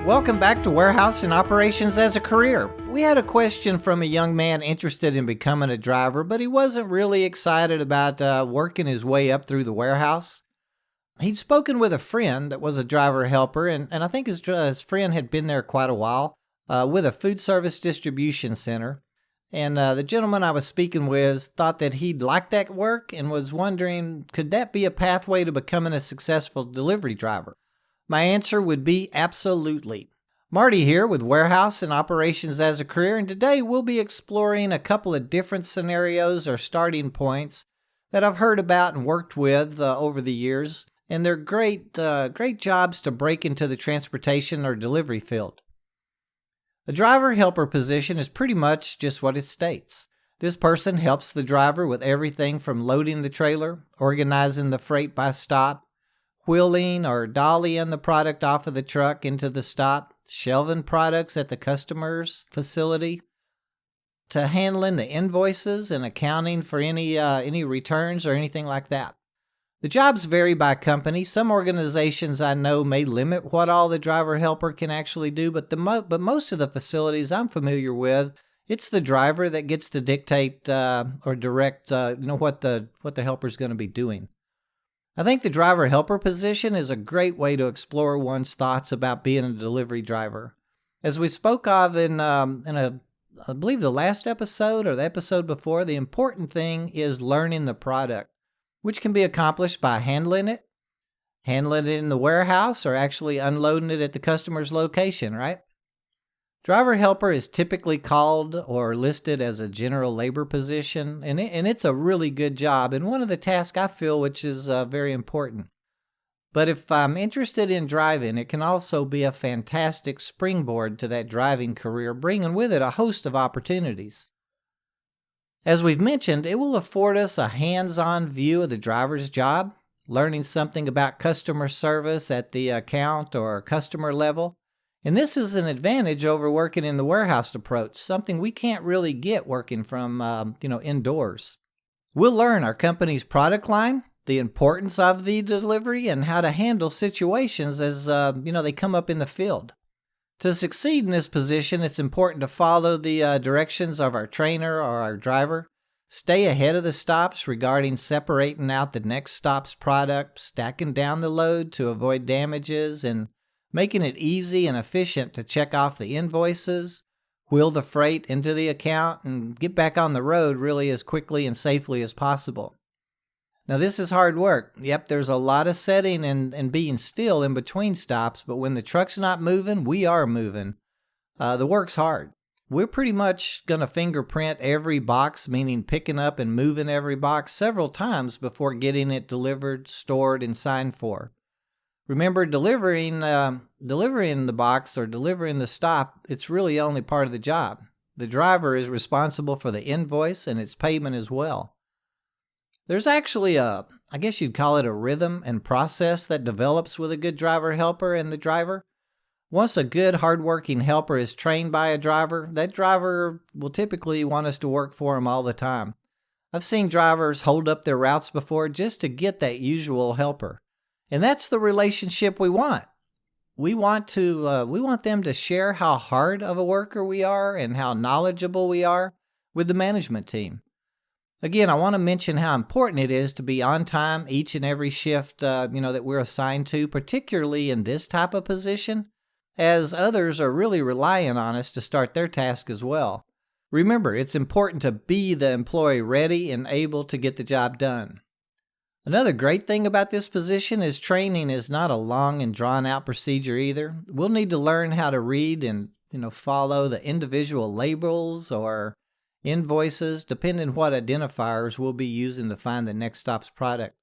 Welcome back to Warehouse and Operations as a Career. We had a question from a young man interested in becoming a driver, but he wasn't really excited about working his way up through the warehouse. He'd spoken with a friend that was a driver helper, and I think his friend had been there quite a while with a Foodservice Distribution Center. And the gentleman I was speaking with thought that he'd like that work and was wondering, could that be a pathway to becoming a successful delivery driver? My answer would be absolutely. Marty here with Warehouse and Operations as a Career, and today we'll be exploring a couple of different scenarios or starting points that I've heard about and worked with over the years, and they're great jobs to break into the transportation or delivery field. The driver helper position is pretty much just what it states. This person helps the driver with everything from loading the trailer, organizing the freight by stop, wheeling or dollying the product off of the truck into the stop, shelving products at the customer's facility, to handling the invoices and accounting for any returns or anything like that. The jobs vary by company. Some organizations I know may limit what all the driver helper can actually do, but most of the facilities I'm familiar with, it's the driver that gets to dictate or direct what the helper's going to be doing. I think the driver-helper position is a great way to explore one's thoughts about being a delivery driver. As we spoke of in I believe the last episode or the episode before, the important thing is learning the product, which can be accomplished by handling it in the warehouse, or actually unloading it at the customer's location, right? Driver helper is typically called or listed as a general labor position, and it's a really good job, and one of the tasks I feel which is very important. But if I'm interested in driving, it can also be a fantastic springboard to that driving career, bringing with it a host of opportunities. As we've mentioned, it will afford us a hands-on view of the driver's job, learning something about customer service at the account or customer level. And this is an advantage over working in the warehouse approach, something we can't really get working from, indoors. We'll learn our company's product line, the importance of the delivery, and how to handle situations as, they come up in the field. To succeed in this position, it's important to follow the directions of our trainer or our driver, stay ahead of the stops regarding separating out the next stop's product, stacking down the load to avoid damages, and making it easy and efficient to check off the invoices, wheel the freight into the account, and get back on the road really as quickly and safely as possible. Now, this is hard work. Yep, there's a lot of setting and being still in between stops, but when the truck's not moving, we are moving. The work's hard. We're pretty much going to fingerprint every box, meaning picking up and moving every box several times before getting it delivered, stored, and signed for. Remember, delivering the box or delivering the stop, it's really only part of the job. The driver is responsible for the invoice and its payment as well. There's actually I guess you'd call it a rhythm and process that develops with a good driver helper and the driver. Once a good, hardworking helper is trained by a driver, that driver will typically want us to work for him all the time. I've seen drivers hold up their routes before just to get that usual helper. And that's the relationship we want. We want them to share how hard of a worker we are and how knowledgeable we are with the management team. Again, I want to mention how important it is to be on time each and every shift that we're assigned to, particularly in this type of position, as others are really relying on us to start their task as well. Remember, it's important to be the employee ready and able to get the job done. Another great thing about this position is training is not a long and drawn-out procedure either. We'll need to learn how to read and follow the individual labels or invoices, depending what identifiers we'll be using to find the next stop's product.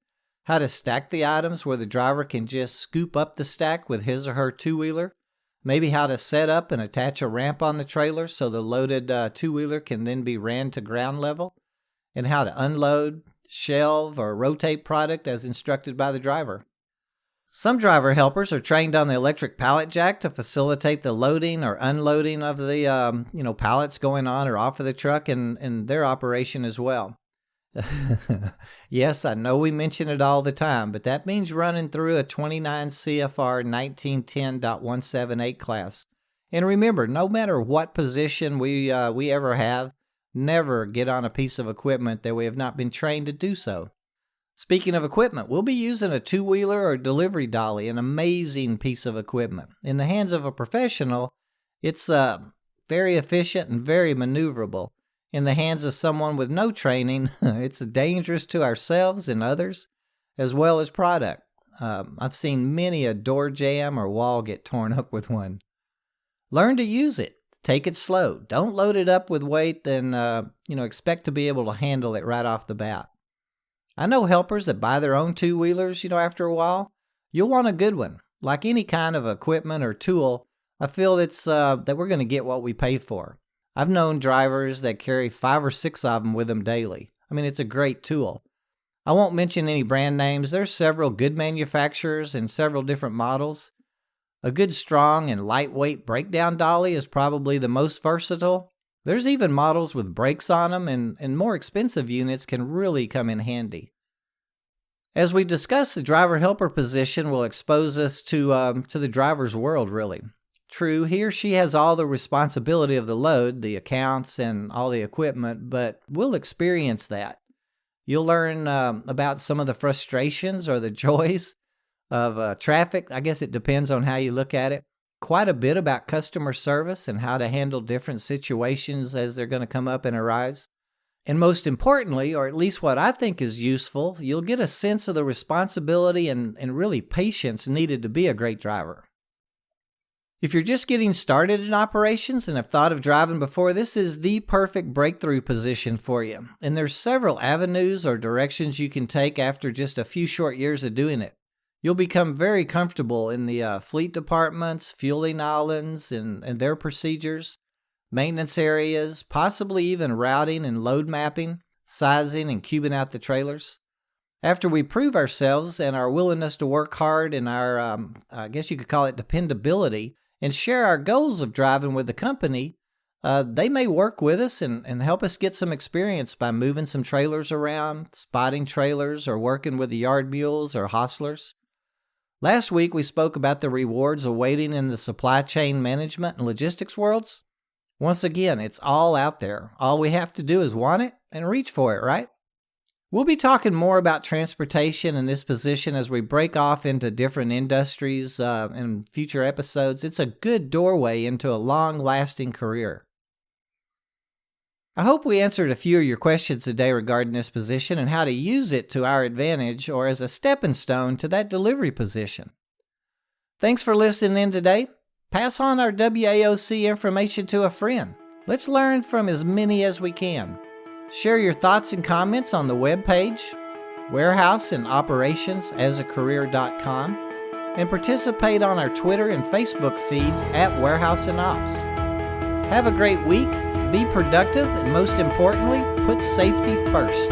How to stack the items where the driver can just scoop up the stack with his or her two-wheeler. Maybe how to set up and attach a ramp on the trailer so the loaded two-wheeler can then be ran to ground level. And how to unload, shelve, or rotate product as instructed by the driver. Some driver helpers are trained on the electric pallet jack to facilitate the loading or unloading of the pallets going on or off of the truck and their operation as well. Yes, I know we mention it all the time, but that means running through a 29 CFR 1910.178 class. And remember, no matter what position we ever have, never get on a piece of equipment that we have not been trained to do so. Speaking of equipment, we'll be using a two-wheeler or delivery dolly, an amazing piece of equipment. In the hands of a professional, it's very efficient and very maneuverable. In the hands of someone with no training, it's dangerous to ourselves and others, as well as product. I've seen many a door jamb or wall get torn up with one. Learn to use it. Take it slow. Don't load it up with weight, then expect to be able to handle it right off the bat. I know helpers that buy their own two-wheelers, after a while. You'll want a good one. Like any kind of equipment or tool, I feel it's that we're going to get what we pay for. I've known drivers that carry 5 or 6 of them with them daily. I mean, it's a great tool. I won't mention any brand names. There's several good manufacturers and several different models. A good strong and lightweight breakdown dolly is probably the most versatile. There's even models with brakes on them, and more expensive units can really come in handy. As we discuss, the driver-helper position will expose us to the driver's world, really. True, he or she has all the responsibility of the load, the accounts, and all the equipment, but we'll experience that. You'll learn about some of the frustrations or the joys of traffic. I guess it depends on how you look at it. Quite a bit about customer service and how to handle different situations as they're going to come up and arise. And most importantly, or at least what I think is useful, you'll get a sense of the responsibility and really patience needed to be a great driver. If you're just getting started in operations and have thought of driving before, this is the perfect breakthrough position for you. And there's several avenues or directions you can take after just a few short years of doing it. You'll become very comfortable in the fleet departments, fueling islands and their procedures, maintenance areas, possibly even routing and load mapping, sizing and cubing out the trailers. After we prove ourselves and our willingness to work hard and our, I guess you could call it dependability, and share our goals of driving with the company, they may work with us and help us get some experience by moving some trailers around, spotting trailers, or working with the yard mules or hostlers. Last week, we spoke about the rewards awaiting in the supply chain management and logistics worlds. Once again, it's all out there. All we have to do is want it and reach for it, right? We'll be talking more about transportation in this position as we break off into different industries in future episodes. It's a good doorway into a long-lasting career. I hope we answered a few of your questions today regarding this position and how to use it to our advantage or as a stepping stone to that delivery position. Thanks for listening in today. Pass on our WAOC information to a friend. Let's learn from as many as we can. Share your thoughts and comments on the webpage, warehouseandoperationsAsAcareer.com, and participate on our Twitter and Facebook feeds at Warehouse and Ops. Have a great week. Be productive, and most importantly, put safety first.